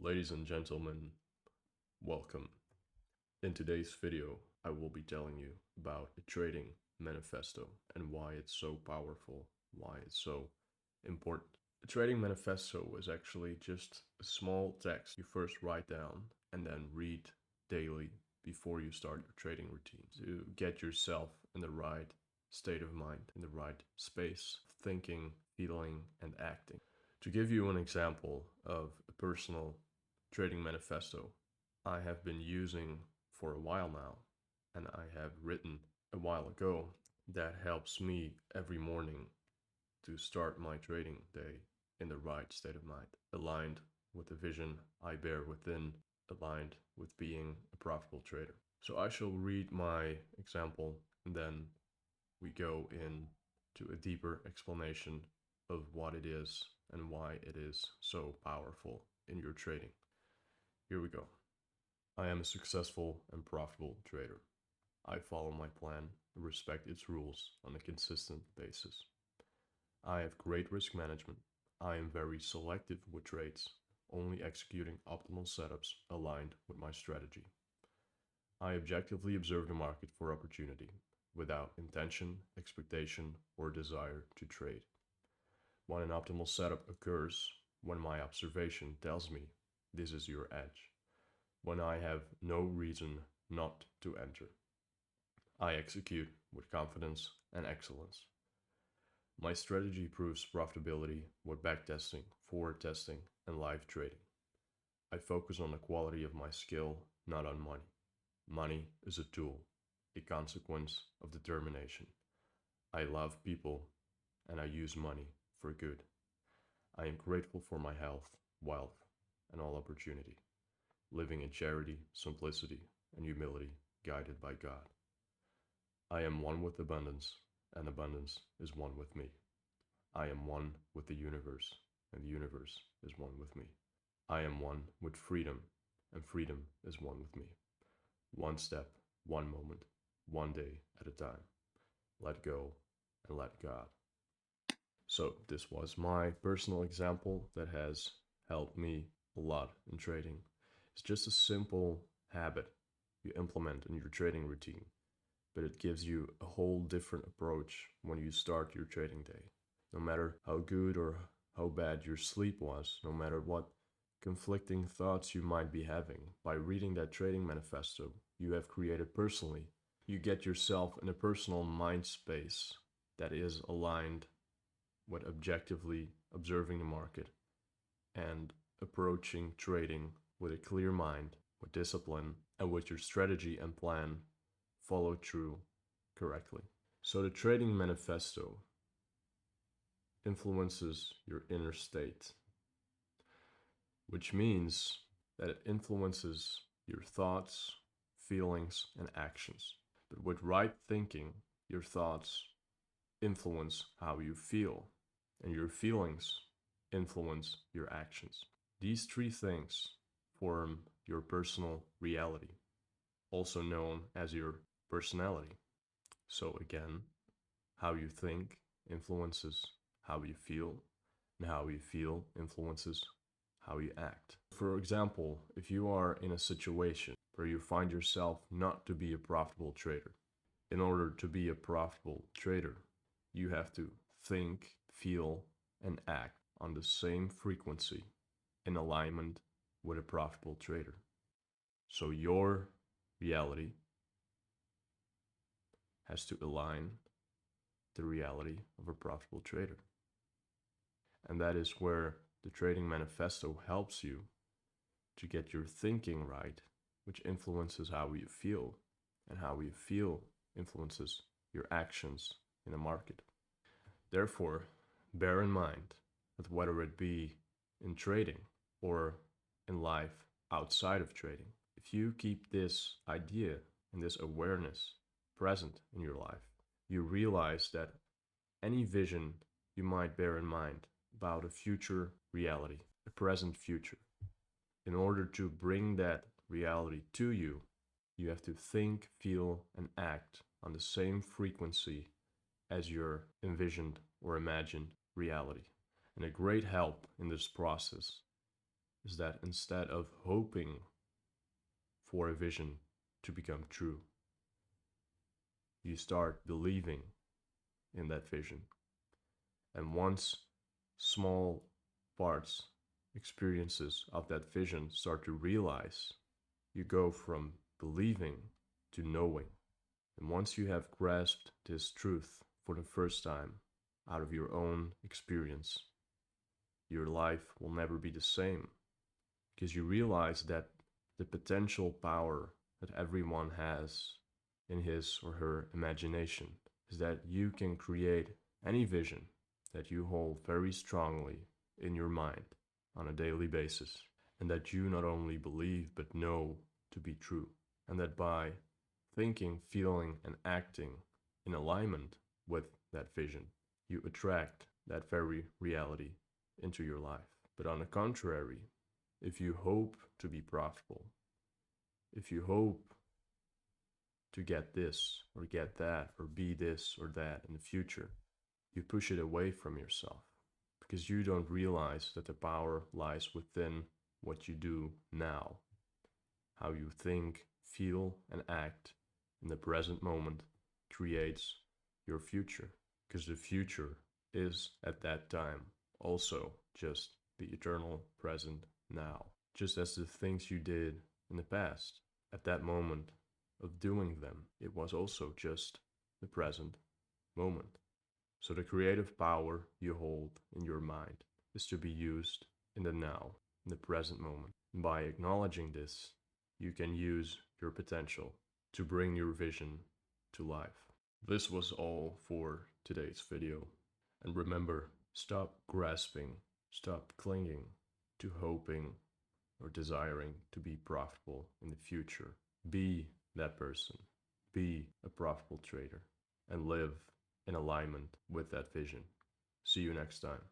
Ladies and gentlemen, welcome. In today's video, I will be telling you about the trading manifesto and why it's so powerful, why it's so important. The trading manifesto is actually just a small text you first write down and then read daily before you start your trading routine to get yourself in the right state of mind, in the right space of thinking, feeling, and acting. To give you an example of a personal trading manifesto I have been using for a while now, and I have written a while ago, that helps me every morning to start my trading day in the right state of mind, aligned with the vision I bear within, aligned with being a profitable trader. So I shall read my example and then we go into a deeper explanation of what it is and why it is so powerful in your trading. Here we go. I am a successful and profitable trader. I follow my plan and respect its rules on a consistent basis. I have great risk management. I am very selective with trades, only executing optimal setups aligned with my strategy. I objectively observe the market for opportunity, without intention, expectation, or desire to trade. When an optimal setup occurs, when my observation tells me this is your edge, when I have no reason not to enter, I execute with confidence and excellence. My strategy proves profitability with backtesting, forward testing, and live trading. I focus on the quality of my skill, not on money. Money is a tool, a consequence of determination. I love people and I use money for good. I am grateful for my health, wealth, and all opportunity, living in charity, simplicity, and humility, guided by God. I am one with abundance, and abundance is one with me. I am one with the universe, and the universe is one with me. I am one with freedom, and freedom is one with me. One step, one moment, one day at a time. Let go and let God. So this was my personal example that has helped me a lot in trading. It's just a simple habit you implement in your trading routine, but it gives you a whole different approach when you start your trading day. No matter how good or how bad your sleep was, no matter what conflicting thoughts you might be having, by reading that trading manifesto you have created personally, you get yourself in a personal mind space that is aligned with objectively observing the market and approaching trading with a clear mind, with discipline, and with your strategy and plan followed through correctly. So the trading manifesto influences your inner state, which means that it influences your thoughts, feelings, and actions. But with right thinking, your thoughts influence how you feel, and your feelings influence your actions. These three things form your personal reality, also known as your personality. So again, how you think influences how you feel, and how you feel influences how you act. For example, if you are in a situation where you find yourself not to be a profitable trader, in order to be a profitable trader, you have to think, feel, and act on the same frequency in alignment with a profitable trader. So your reality has to align the reality of a profitable trader. And that is where the trading manifesto helps you to get your thinking right, which influences how you feel, and how you feel influences your actions in the market. Therefore, bear in mind that whether it be in trading or in life outside of trading, if you keep this idea and this awareness present in your life, you realize that any vision you might bear in mind about a future reality, a present future, in order to bring that reality to you, you have to think, feel, and act on the same frequency as your envisioned or imagined reality. And a great help in this process is that instead of hoping for a vision to become true, you start believing in that vision. And once small parts, experiences of that vision start to realize, you go from believing to knowing. And once you have grasped this truth for the first time out of your own experience, your life will never be the same, because you realize that the potential power that everyone has in his or her imagination is that you can create any vision that you hold very strongly in your mind on a daily basis, and that you not only believe but know to be true, and that by thinking, feeling, and acting in alignment with that vision, you attract that very reality into your life. But on the contrary, if you hope to be profitable, if you hope to get this or get that or be this or that in the future, you push it away from yourself, because you don't realize that the power lies within what you do now. How you think, feel, and act in the present moment creates your future, because the future is at that time also just the eternal present now. Just as the things you did in the past, at that moment of doing them, it was also just the present moment. So the creative power you hold in your mind is to be used in the now, in the present moment. And by acknowledging this, you can use your potential to bring your vision to life. This was all for today's video. And remember, stop grasping, stop clinging to hoping or desiring to be profitable in the future. Be that person. Be a profitable trader and live in alignment with that vision. See you next time.